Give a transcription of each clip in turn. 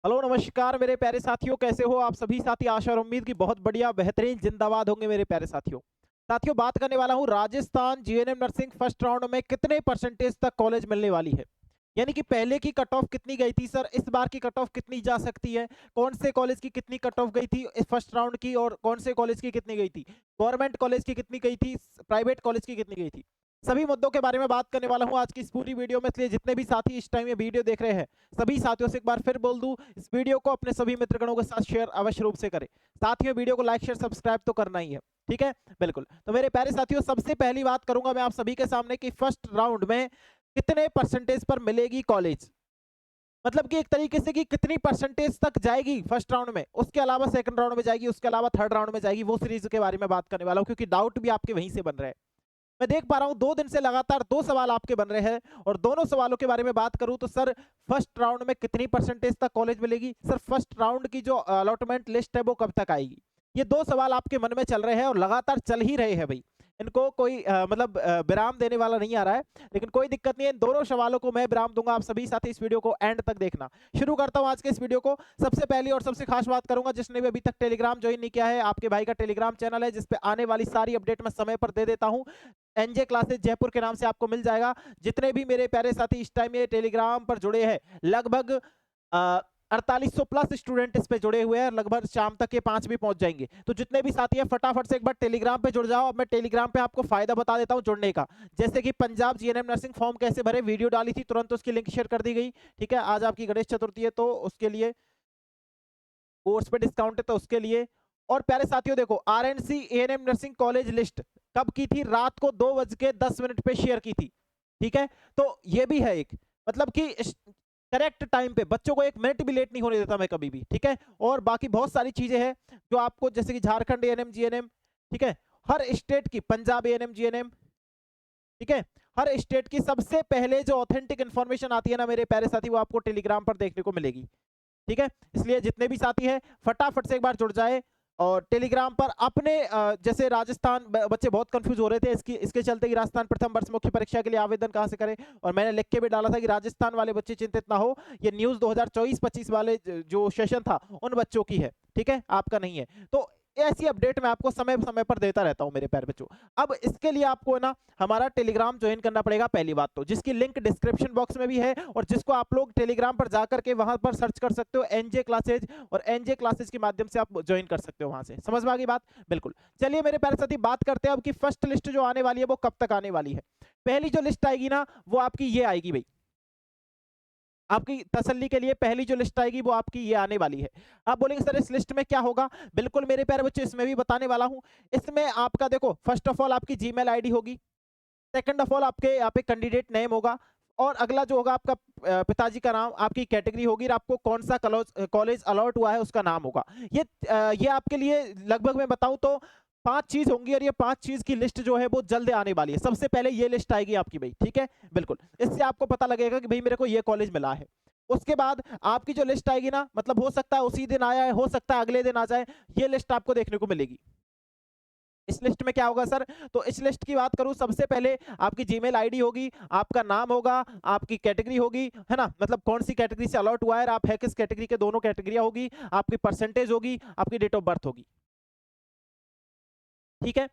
Hello नमस्कार मेरे प्यारे साथियों, कैसे हो आप सभी साथी? आशा और उम्मीद की बहुत बढ़िया बेहतरीन जिंदाबाद होंगे मेरे प्यारे साथियों। साथियों, बात करने वाला हूँ Rajasthan GNM nursing first round में कितने परसेंटेज तक कॉलेज मिलने वाली है। यानी कि पहले की कट ऑफ कितनी गई थी सर, इस बार की कट ऑफ कितनी जा सकती है, कौन से कॉलेज की कितनी कट ऑफ गई थी इस फर्स्ट राउंड की और कौन से कॉलेज की कितनी गई थी, गवर्नमेंट कॉलेज की कितनी गई थी, प्राइवेट कॉलेज की कितनी गई थी। सभी मुद्दों के बारे में बात करने वाला हूं आज की इस पूरी वीडियो में, इसलिए जितने भी साथी इस टाइम ये वीडियो देख रहे हैं सभी साथियों से एक बार फिर बोल दूं, इस वीडियो को अपने सभी मित्रगणों के साथ शेयर अवश्य रूप से करें। साथियों, वीडियो को लाइक शेयर सब्सक्राइब तो करना ही है, ठीक है? बिल्कुल। तो मेरे प्यारे साथियों, सबसे पहली बात करूंगा मैं आप सभी के सामने कि फर्स्ट राउंड में कितने परसेंटेज पर मिलेगी कॉलेज, मतलब कि एक तरीके से कि कितनी परसेंटेज तक जाएगी फर्स्ट राउंड में, उसके अलावा सेकंड राउंड में जाएगी, उसके अलावा थर्ड राउंड में जाएगी, वो सीरीज के बारे में बात करने वाला हूं क्योंकि डाउट भी आपके वहीं से बन रहे हैं। मैं देख पा रहा हूं 2 दिन से लगातार 2 सवाल आपके बन रहे हैं और दोनों सवालों के बारे में बात करूं तो सर, फर्स्ट राउंड में कितनी परसेंटेज तक कॉलेज मिलेगी, सर फर्स्ट राउंड की जो अलॉटमेंट लिस्ट है वो कब तक आएगी। ये 2 सवाल आपके मन में चल रहे हैं और लगातार चल ही रहे हैं भाई। इनको कोई मतलब विराम देने वाला नहीं आ रहा है, लेकिन कोई दिक्कत नहीं है, इन दोनों सवालों को मैं विराम दूंगा। आप सभी साथी इस वीडियो को एंड तक देखना। शुरू करता हूं आज के इस वीडियो को। सबसे पहली और सबसे खास बात करूंगा, जिसने भी अभी तक टेलीग्राम ज्वाइन नहीं किया है, आपके भाई का टेलीग्राम चैनल है जिसपे आने वाली सारी अपडेट मैं समय पर दे देता हूं। एनजे क्लासेस जयपुर के नाम से आपको मिल जाएगा। जितने भी मेरे प्यारे साथी इस टाइम ये टेलीग्राम पर जुड़े हैं, लगभग 4800 प्लस स्टूडेंट इस पे जुड़े हुए हैं, लगभग शाम तक ये 5 भी पहुंच जाएंगे। तो जितने भी साथी हैं फटाफट से एक बार टेलीग्राम पे जुड़ जाओ। अब मैं टेलीग्राम पे आपको फायदा बता देता हूं जुड़ने का। जैसे कि पंजाब जीएनएम नर्सिंग फॉर्म कैसे भरे, वीडियो डाली थी, तुरंत उसकी लिंक शेयर कर दी गई। ठीक है, आज आपकी गणेश चतुर्थी है तो उसके लिए कोर्स पे डिस्काउंट है तो उसके लिए। और प्यारे साथियों देखो, RNC ANM nursing college list कब की थी? रात को 2:10 पे शेयर की थी। ठीक है, तो ये भी है एक, मतलब कि करेक्ट टाइम पे, बच्चों को 1 मिनट भी लेट नहीं होने देता मैं कभी भी। ठीक है, और बाकी बहुत सारी चीजें हैं जो आपको, जैसे कि झारखंड एएनएम जीएनएम, ठीक है, हर स्टेट की, पंजाब एएनएम जीएनएम, ठीक है, हर स्टेट की सबसे पहले जो ऑथेंटिक इन्फॉर्मेशन आती है ना मेरे प्यारे साथी, वो आपको टेलीग्राम पर देखने को मिलेगी। ठीक है, इसलिए जितने भी साथी हैं फटाफट से एक बार जुड़ जाए और टेलीग्राम पर अपने जैसे राजस्थान बच्चे बहुत कंफ्यूज हो रहे थे इसके चलते कि राजस्थान प्रथम वर्ष मुख्य परीक्षा के लिए आवेदन कहां से करें, और मैंने लिख के भी डाला था कि राजस्थान वाले बच्चे चिंतित ना हो, ये न्यूज़ 2024-25 वाले जो सेशन था उन बच्चों की है, ठीक है, आपका नहीं है। तो ऐसी अपडेट मैं आपको समय समय पर देता रहता हूं मेरे प्यारे बच्चों। अब इसके लिए आपको है ना हमारा टेलीग्राम ज्वाइन करना पड़ेगा, पहली बात तो, जिसकी लिंक डिस्क्रिप्शन बॉक्स में भी है और जिसको आप लोग टेलीग्राम पर जाकर के वहां पर सर्च कर सकते हो एनजे क्लासेज, और एनजे क्लासेज के माध्यम से आप ज्वाइन कर सकते हो वहां से। समझ में आ गई बात? बिल्कुल। चलिए मेरे प्यारे साथी, बात करते हैं अब कि फर्स्ट लिस्ट जो आने वाली है वो कब तक आने वाली है। पहली जो लिस्ट आएगी ना वो आपकी ये आएगी भाई, आपकी तसल्ली के लिए पहली जो लिस्ट आएगी वो आपकी ये आने वाली है। आप बोलेंगे सर इस लिस्ट में क्या होगा? बिल्कुल मेरे प्यारे बच्चों, इसमें भी बताने वाला हूं। इसमें आपका देखो, फर्स्ट ऑफ ऑल आपकी जीमेल आईडी होगी, सेकंड ऑफ ऑल आपके यहाँ पे कैंडिडेट नेम होगा, और अगला जो होगा आपका पिताजी का नाम, आपकी कैटेगरी होगी और आपको कौन सा कॉलेज अलॉट हुआ है उसका नाम होगा। ये आपके लिए लगभग मैं बताऊं तो 5 चीज होंगी, और ये 5 चीज की लिस्ट जो है वो जल्द आने वाली है। सबसे पहले ये लिस्ट आएगी आपकी भाई, ठीक है, बिल्कुल, इससे आपको पता लगेगा कि भाई मेरे को ये कॉलेज मिला है। उसके बाद आपकी जो लिस्ट आएगी ना, मतलब हो सकता है उसी दिन आया है, हो सकता है अगले दिन आ जाए, ये लिस्ट आपको देखने को मिलेगी। इस लिस्ट में क्या होगा सर? तो इस लिस्ट की बात करूं, सबसे पहले आपकी जीमेल आईडी होगी, आपका नाम होगा, आपकी कैटेगरी होगी, है ना, मतलब कौन सी कैटेगरी से अलॉट हुआ है, आप है किस कैटेगरी के, दोनों कैटेगरियां होगी, आपकी परसेंटेज होगी, आपकी डेट ऑफ बर्थ होगी। ठीक है,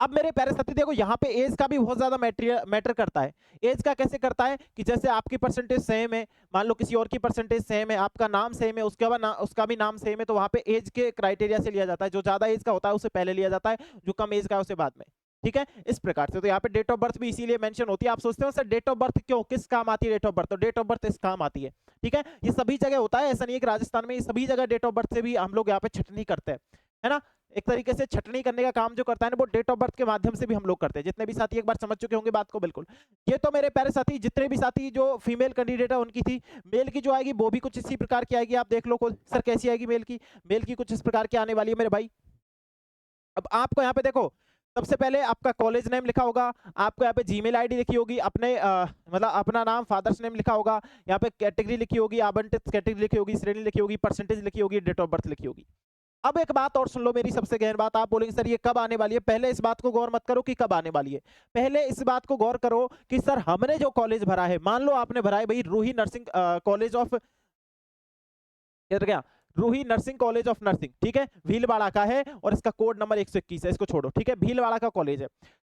अब मेरे प्यारे साथी देखो, यहाँ पे एज का भी बहुत ज्यादा मैटर करता है। एज का कैसे करता है कि जैसे आपकी परसेंटेज सेम है, मान लो किसी और की परसेंटेज सेम है, आपका नाम सेम है, उसके बाद उसका भी नाम सेम है, तो वहां पे एज के क्राइटेरिया से लिया जाता है। जो ज्यादा एज का होता है उसे पहले लिया जाता है, जो कम एज का है उसे बाद में। ठीक है, इस प्रकार से। तो यहाँ पे डेट ऑफ बर्थ भी इसीलिए मेंशन होती है। आप सोचते हो सर डेट ऑफ बर्थ क्यों, किस काम आती है डेट ऑफ बर्थ? तो डेट ऑफ बर्थ इस काम आती है। ठीक है, ये सभी जगह होता है, ऐसा नहीं है कि राजस्थान में, ये सभी जगह डेट ऑफ बर्थ से भी हम लोग यहाँ पे छटनी करते हैं, है ना। एक तरीके से छटनी करने का काम जो करता है ना, वो डेट ऑफ बर्थ के माध्यम से भी हम लोग करते हैं। जितने भी साथी एक बार समझ चुके होंगे बात को, बिल्कुल। ये तो मेरे प्यारे साथी, जितने भी साथी जो फीमेल कैंडिडेट है उनकी थी। मेल की जो आएगी वो भी कुछ इसी प्रकार की आएगी, आप देख लो खुद। सर कैसी आएगी मेल की? मेल की कुछ इस प्रकार की आने वाली है मेरे भाई। अब आपको यहाँ पे देखो, सबसे पहले आपका कॉलेज नेम लिखा होगा, आपको यहाँ पे जीमेल आईडी लिखी होगी, अपने मतलब अपना नाम, फादर्स नेम लिखा होगा, यहाँ पे कैटेगरी लिखी होगी, आवंटित कैटेगरी लिखी होगी, श्रेणी लिखी होगी, परसेंटेज लिखी होगी, डेट ऑफ बर्थ लिखी होगी। अब एक बात और सुन लो मेरी सबसे गहन बात। आप बोलेंगे सर ये कब आने वाली है? पहले इस बात को गौर मत करो कि कब आने वाली है, पहले इस बात को गौर करो कि सर हमने जो कॉलेज भरा है, मान लो आपने भरा है भाई रूही नर्सिंग कॉलेज ऑफ इधर क्या, Ruhi nursing college of nursing, ठीक है, भीलवाड़ा का है और इसका कोड नंबर 121 है, इसको छोड़ो, ठीक है, भीलवाड़ा का कॉलेज है।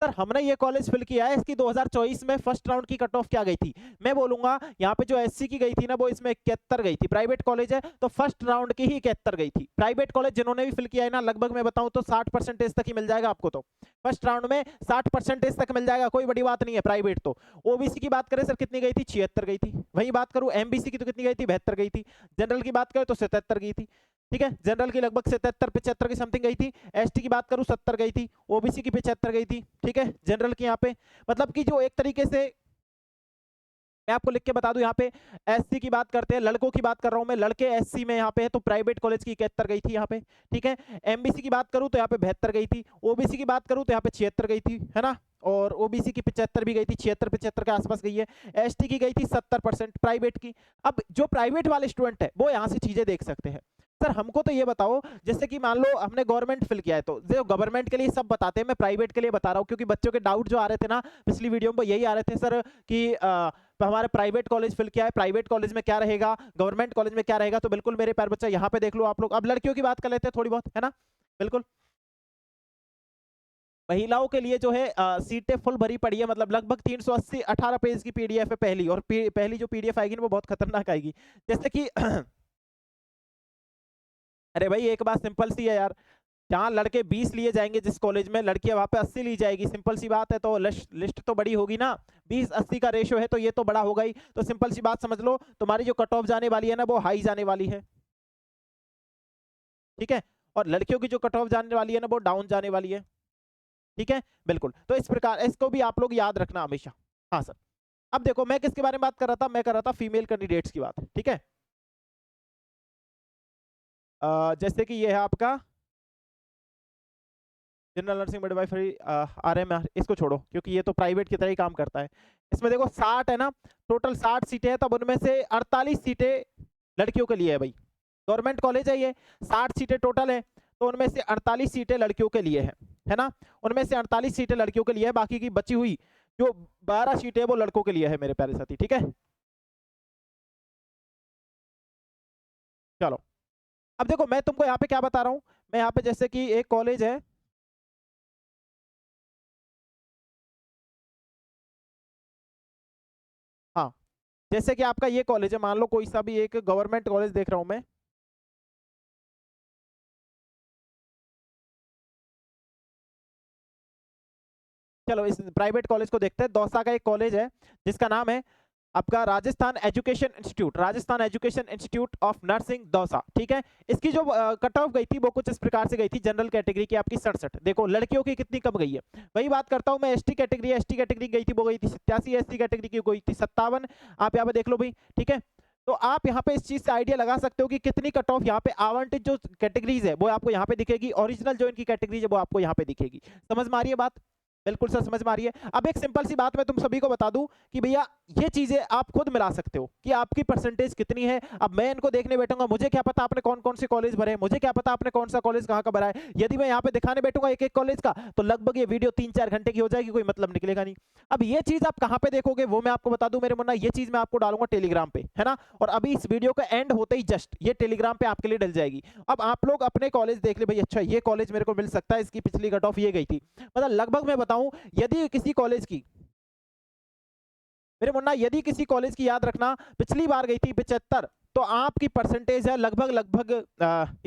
सर हमने ये कॉलेज फिल किया है, इसकी 2024 में फर्स्ट राउंड की कट ऑफ क्या गई थी, मैं बोलूंगा यहाँ पे जो एससी की गई थी ना वो इसमें 71 गई थी, प्राइवेट कॉलेज है तो फर्स्ट राउंड की ही 71 गई थी। प्राइवेट कॉलेज जिन्होंने भी फिल किया है ना, लगभग मैं बताऊं तो 60% तक ही मिल जाएगा आपको, तो फर्स्ट राउंड में 60% तक मिल जाएगा, कोई बड़ी बात नहीं है। प्राइवेट तो ओबीसी की बात करें सर कितनी गई थी, 76 गई थी। वही बात करूं एमबीसी की तो कितनी गई थी, 72 गई थी। जनरल की बात करें तो 77 गई थी, ठीक है, जनरल की लगभग 77-75 की समथिंग गई थी। एसटी की बात करूं 70 गई थी, ओबीसी की 75 गई थी, ठीक है, जनरल की यहाँ पे मतलब कि जो एक तरीके से मैं आपको लिख के बता दूं, यहाँ पे एससी की बात करते हैं, लड़कों की बात कर रहा हूं मैं, लड़के एससी में यहाँ पे है तो प्राइवेट कॉलेज की 71 गई थी यहाँ पे, ठीक है। एमबीसी की बात करूं तो यहाँ पे 72 गई थी, ओबीसी की बात करूं तो यहाँ पे 76 गई थी, है ना, और ओबीसी की 75 भी गई थी, 76-75 के आसपास गई है। एसटी की गई थी 70% प्राइवेट की। अब जो प्राइवेट वाले स्टूडेंट है वो यहाँ से चीजें देख सकते हैं। सर हमको तो ये बताओ, जैसे कि मान लो हमने गवर्नमेंट फिल किया है, तो जो गवर्नमेंट के लिए सब बताते हैं, मैं प्राइवेट के लिए बता रहा हूँ क्योंकि बच्चों के डाउट जो आ रहे थे ना पिछली वीडियो में यही आ रहे थे सर कि हमारे प्राइवेट कॉलेज फिल किया है, प्राइवेट कॉलेज में क्या रहेगा, गवर्नमेंट कॉलेज में क्या रहेगा। तो बिल्कुल मेरे प्यारे बच्चा यहाँ पे देख लो आप लोग। अब लड़कियों की बात कर लेते हैं थोड़ी बहुत, है ना, बिल्कुल। महिलाओं के लिए जो है सीटें फुल भरी पड़ी है, मतलब लगभग 380 18 पेज की पीडीएफ है पहली, और पहली जो पीडीएफ आएगी ना वो बहुत खतरनाक आएगी। जैसे कि अरे भाई एक बात सिंपल सी है यार, जहाँ लड़के 20 लिए जाएंगे जिस कॉलेज में, लड़कियां वहां पे 80 ली जाएगी, सिंपल सी बात है। तो लिस्ट तो बड़ी होगी ना, 20-80 का रेशो है तो ये तो बड़ा होगा ही। तो सिंपल सी बात समझ लो, तुम्हारी जो कट ऑफ जाने वाली है ना वो हाई जाने वाली है, ठीक है, और लड़कियों की जो कट ऑफ जाने वाली है ना वो डाउन जाने वाली है, ठीक है, बिल्कुल। तो इस प्रकार इसको भी आप लोग याद रखना हमेशा। हाँ सर, अब देखो मैं किसके बारे में बात कर रहा था, मैं कर रहा था फीमेल कैंडिडेट्स की बात, ठीक है। जैसे कि ये है आपका जनरल नर्सिंग मिडवाइफरी आरएमआर, इसको छोड़ो क्योंकि ये तो प्राइवेट की तरह ही काम करता है। इसमें देखो 60 है ना, टोटल 60 सीटें हैं, तब उनमें से 48 सीटें लड़कियों के लिए है भाई, गवर्नमेंट कॉलेज है ये, 60 सीटें टोटल है तो उनमें से 48 सीटें लड़कियों के लिए है ना, उनमें से 48 सीटें लड़कियों के लिए है, बाकी की बची हुई जो 12 सीटें वो लड़कों के लिए है मेरे प्यारे साथी, ठीक है। चलो अब देखो मैं तुमको यहाँ पे क्या बता रहा हूँ, मैं यहाँ पे जैसे कि एक कॉलेज है, हाँ, जैसे कि आपका ये कॉलेज है, मान लो कोई सा भी एक गवर्नमेंट कॉलेज देख रहा हूं मैं, चलो इस प्राइवेट कॉलेज को देखते हैं। दौसा का एक कॉलेज है जिसका नाम है आपका Rajasthan education institute, Rajasthan education institute of nursing Dausa, ठीक है। इसकी जो कट ऑफ गई थी वो कुछ इस प्रकार से गई थी, जनरल कैटेगरी की आपकी 67, देखो लड़कियों की कितनी कम गई है। वही बात करता हूं मैं एसटी कैटेगरी, एसटी कैटेगरी गई थी वो गई थी 87, एससी कैटेगरी की गई थी 57, आप यहाँ पे देख लो भाई, ठीक है। तो आप यहाँ पे इस चीज से आइडिया लगा सकते हो कि कितनी कट ऑफ यहाँ पे आवंटित जो कैटेगरीज है वो आपको यहाँ पे दिखेगी, ओरिजिनल जो इनकी कैटेगरीज है वो आपको यहाँ पे दिखेगी। समझ में आ रही है बात, बिल्कुल सर समझ में आ रही है। अब एक सिंपल सी बात मैं तुम सभी को बता दूं कि भैया ये चीजें आप खुद मिला सकते हो कि आपकी परसेंटेज कितनी है। अब मैं इनको देखने बैठूंगा, मुझे क्या पता आपने कौन कौन से कॉलेज भरे हैं, मुझे क्या पता आपने कौन सा कॉलेज कहाँ का भरा है। यदि मैं यहाँ पे दिखाने बैठूंगा एक एक कॉलेज का तो लगभग ये वीडियो 3-4 घंटे की हो जाएगी, कोई मतलब निकलेगा नहीं। अब ये चीज आप कहाँ पे देखोगे वो मैं आपको बता दूं मेरे मुन्ना, ये चीज मैं आपको डालूंगा टेलीग्राम पे, है ना, और अभी इस वीडियो का एंड होते ही जस्ट ये टेलीग्राम पे आपके लिए डल जाएगी। अब आप लोग अपने कॉलेज देख ले भाई, अच्छा ये कॉलेज मेरे को मिल सकता है, इसकी पिछली कट ऑफ ये गई थी, मतलब लगभग मैं बताऊं यदि किसी कॉलेज की, मेरे मुन्ना यदि किसी कॉलेज की याद रखना पिछली बार गई थी 75, तो आपकी परसेंटेज है लगभग लगभग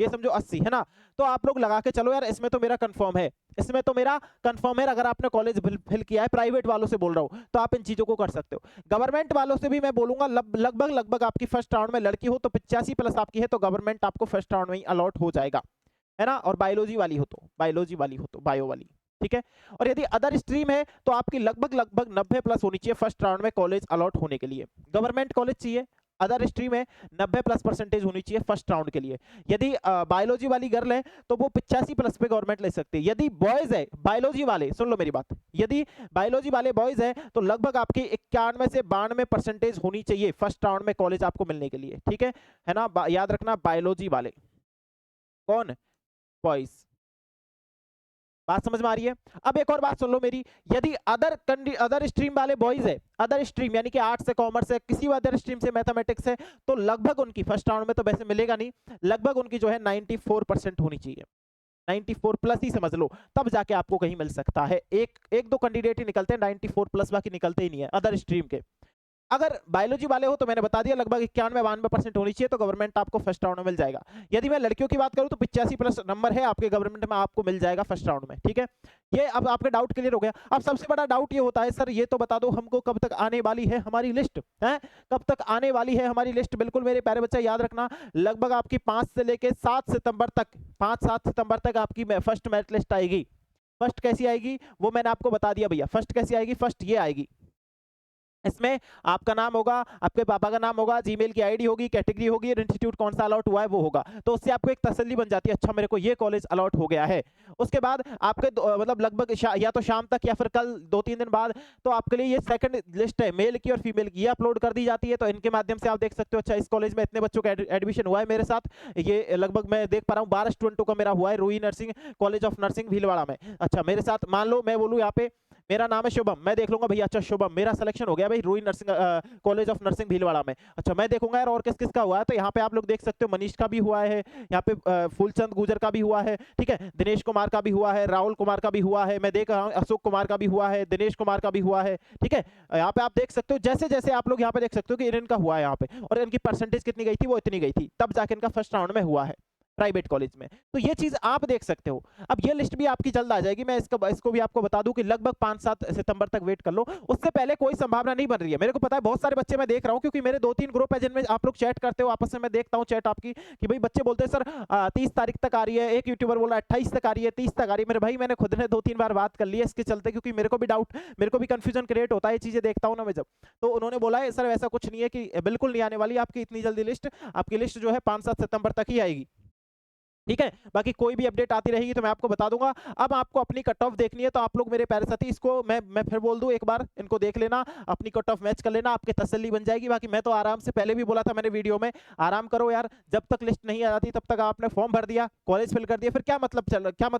ये समझो 80, है ना। तो आप लोग लगा के चलो यार इसमें तो मेरा कंफर्म है, इसमें तो मेरा कंफर्म है। अगर आपने कॉलेज फिल किया है, प्राइवेट वालों से बोल रहा हूँ, तो आप इन चीजों को कर सकते हो। गवर्नमेंट वालों से भी मैं बोलूंगा लगभग लगभग आपकी फर्स्ट राउंड में लड़की हो तो 85+ आपकी है तो गवर्नमेंट आपको फर्स्ट राउंड में ही अलॉट हो जाएगा, है ना। और बायोलॉजी वाली हो तो, बायोलॉजी वाली हो तो बायो वाली, ठीक है। और यदि अदर स्ट्रीम है तो आपकी लगभग लगभग 90+ होनी चाहिए फर्स्ट राउंड में कॉलेज अलॉट होने के लिए। गवर्नमेंट कॉलेज चाहिए, अदर स्ट्रीम है 90+ परसेंटेज होनी चाहिए फर्स्ट राउंड के लिए। यदि बायोलॉजी वाली गर्ल है तो वो 85+ पे गवर्नमेंट ले सकती है। यदि बॉयज है बायोलॉजी वाले, सुन लो मेरी बात, यदि बायोलॉजी वाले बॉयज है तो लगभग आपकी 91 से 92 परसेंटेज होनी चाहिए फर्स्ट राउंड में कॉलेज आपको मिलने के लिए, ठीक है ना। याद रखना बायोलॉजी वाले, कौन, बॉयज, बात समझ में आ रही है? अब एक और बात सुन लो मेरी, यदि अदर स्ट्रीम वाले बॉयज है, अदर स्ट्रीम यानी कि आर्ट्स से, कॉमर्स से, किसी भी अदर स्ट्रीम से मैथमेटिक्स है, तो लगभग उनकी फर्स्ट राउंड में तो वैसे मिलेगा नहीं, लगभग उनकी जो है 94% होनी चाहिए, 94 प्लस ही समझ लो, तब जाके आपको कहीं मिल सकता है। एक एक दो कैंडिडेट ही निकलते हैं 94 प्लस, बाकी निकलते ही नहीं है अदर स्ट्रीम के। अगर बायोलॉजी वाले हो तो मैंने बता दिया लगभग 91-92% होनी चाहिए, तो गवर्नमेंट आपको फर्स्ट राउंड में मिल जाएगा। यदि मैं लड़कियों की बात करूं तो 85 प्लस नंबर है आपके गवर्नमेंट में, आपको मिल जाएगा फर्स्ट राउंड में, ठीक है। ये अब आपके डाउट क्लियर हो गया। अब सबसे बड़ा डाउट ये होता है, सर ये तो बता दो हमको कब तक आने वाली है हमारी लिस्ट है, कब तक आने वाली है हमारी लिस्ट। बिल्कुल मेरे प्यारे बच्चे याद रखना, लगभग आपकी 5 से लेके 7 सितंबर तक, 5-7 सितंबर तक आपकी फर्स्ट मेरिट लिस्ट आएगी। फर्स्ट कैसी आएगी वो मैंने आपको बता दिया भैया, फर्स्ट कैसी आएगी, फर्स्ट ये आएगी, इसमें आपका नाम होगा, आपके पापा का नाम होगा, जीमेल की आईडी होगी, कैटेगरी होगी और इंस्टीट्यूट कौन सा अलॉट हुआ है वो होगा, तो उससे आपको एक तसल्ली बन जाती है, अच्छा मेरे को ये कॉलेज अलॉट हो गया है। उसके बाद आपके मतलब लगभग या तो शाम तक या फिर कल 2-3 दिन बाद, तो आपके लिए ये सेकंड लिस्ट है मेल की और फीमेल की, ये अपलोड कर दी जाती है। तो इनके माध्यम से आप देख सकते हो, अच्छा इस कॉलेज में इतने बच्चों का एडमिशन हुआ है मेरे साथ, ये लगभग मैं देख पा रहा हूँ 12 स्टूडेंटों का मेरा हुआ है Ruhi nursing college of nursing Bhilwara में। अच्छा मेरे साथ मान लो मैं बोलूँ यहाँ पे मेरा नाम है शुभम, मैं देख लूंगा भैया, अच्छा शुभम मेरा सिलेक्शन हो गया भाई Ruhi nursing college of nursing Bhilwara में। अच्छा मैं देखूंगा यार और किस किस का हुआ है, तो यहाँ पे आप लोग देख सकते हो मनीष का भी हुआ है, यहाँ पे फूलचंद गुजर का भी हुआ है, ठीक है, दिनेश कुमार का भी हुआ है, राहुल कुमार का भी हुआ है, मैं देख रहा हूँ अशोक कुमार का भी हुआ है, दिनेश कुमार का भी हुआ है, ठीक है। यहाँ पे आप देख सकते हो, जैसे जैसे आप लोग यहाँ पे देख सकते हो कि इनका हुआ है यहाँ पे, और इनकी परसेंटेज कितनी गई थी, वो इतनी गई थी, तब जाके इनका फर्स्ट राउंड में हुआ है प्राइवेट कॉलेज में। तो ये चीज आप देख सकते हो। अब ये लिस्ट भी आपकी जल्द आ जाएगी, मैं इसको भी आपको बता दूं कि लगभग 5-7 सितंबर तक वेट कर लो, उससे पहले कोई संभावना नहीं बन रही है। मेरे को पता है बहुत सारे बच्चे मैं देख रहा हूं, क्योंकि मेरे 2-3 ग्रुप है जिनमें आप लोग चैट करते हो आपस में, मैं देखता हूं चैट आपकी कि भाई बच्चे बोलते हैं सर 30 तारीख तक आ रही है, एक यूट्यूबर बोला 28 तक आ रही है, 30 तक आ रही है। मेरे भाई मैंने खुद ने 2-3 बार बात कर ली है इसके चलते, क्योंकि मेरे को भी डाउट, मेरे को भी कंफ्यूजन क्रिएट होता है, ये चीजें देखता हूं ना मैं जब, तो उन्होंने बोला है सर ऐसा कुछ नहीं है कि बिल्कुल नहीं आने वाली आपकी इतनी जल्दी लिस्ट, आपकी लिस्ट जो है 5-7 सितंबर तक ही आएगी, ठीक है। बाकी कोई भी अपडेट आती रहेगी तो मैं आपको बता दूंगा। अब आपको अपनी कट ऑफ देखनी है तो आप लोग मेरे प्यारे साथी, इसको मैं फिर बोल दूं एक बार, इनको देख लेना, अपनी कट ऑफ मैच कर लेना, आपकी तसल्ली बन जाएगी। बाकी मैं तो आराम से, पहले भी बोला था मैंने वीडियो में, आराम करो यार, जब तक लिस्ट नहीं आ जाती तब तक आपने फॉर्म भर दिया, कॉलेज फिल कर दिया, फिर क्या मतलब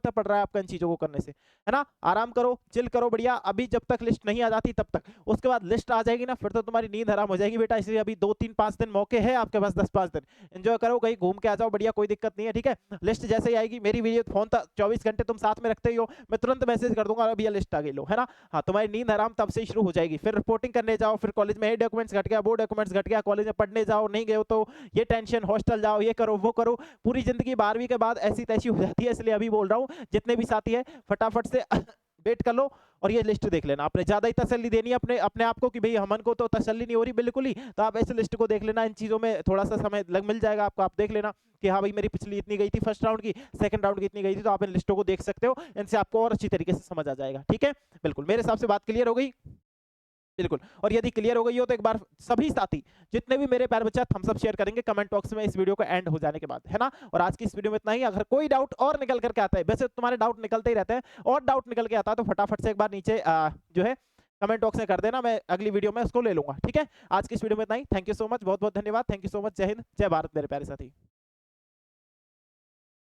पड़ रहा है आपका इन चीजों को करने से, है ना। आराम करो, चिल करो बढ़िया, अभी जब तक लिस्ट नहीं आ जाती तब तक, उसके बाद लिस्ट आ जाएगी ना, फिर तो तुम्हारी नींद हराम हो जाएगी बेटा। इसलिए अभी 2-3-5 दिन मौके है आपके पास, 10-5 दिन एंजॉय करो, कहीं घूम के आ जाओ बढ़िया, कोई दिक्कत नहीं है, ठीक है। लिस्ट जैसे ही आएगी, मेरी वीडियो फोन 24 घंटे तुम साथ में रखते ही हो, मैं तुरंत मैसेज कर दूंगा अभी ये लिस्ट आ गई लो, है ना। हाँ तुम्हारी नींद आराम तब से शुरू हो जाएगी, फिर रिपोर्टिंग करने जाओ, फिर कॉलेज में ये डॉक्यूमेंट्स घट गया, वो डॉक्यूमेंट्स घट गया, कॉलेज में पढ़ने जाओ, नहीं गए हो तो ये टेंशन, हॉस्टल जाओ, ये करो वो करो, पूरी जिंदगी 12वीं के बाद ऐसी तैसी हो जाती है। इसलिए अभी बोल रहा हूँ जितने भी साथी है फटाफट से वेट कर लो और ये लिस्ट देख लेना। आपने ज्यादा ही तसल्ली देनी है अपने अपने आप को कि भाई हमन को तो तसल्ली नहीं हो रही बिल्कुल ही, तो आप ऐसे लिस्ट को देख लेना, इन चीजों में थोड़ा सा समय मिल जाएगा आपको, आप देख लेना कि हाँ भाई मेरी पिछली इतनी गई थी फर्स्ट राउंड की, सेकंड राउंड की इतनी गई थी, तो आप इन लिस्टों को देख सकते हो, इनसे आपको और अच्छी तरीके से समझ आ जाएगा, ठीक है। बिल्कुल मेरे हिसाब से बात क्लियर हो गई, बिल्कुल। और यदि क्लियर हो गई हो तो एक बार सभी साथी जितने भी मेरे प्यारे बच्चे थम्स अप शेयर करेंगे कमेंट बॉक्स में इस वीडियो को एंड हो जाने के बाद, है ना। और आज की इस वीडियो में इतना ही। अगर कोई डाउट और निकल करके आता है, वैसे तुम्हारे डाउट निकलते ही रहते हैं, और डाउट निकल के आता है तो फटाफट से एक बार नीचे जो है कमेंट बॉक्स में कर देना, मैं अगली वीडियो में उसको ले लूंगा, ठीक है। आज की इस वीडियो में इतना ही। थैंक यू सो मच, बहुत बहुत धन्यवाद, थैंक यू सो मच, जय हिंद जय भारत मेरे प्यारे साथी।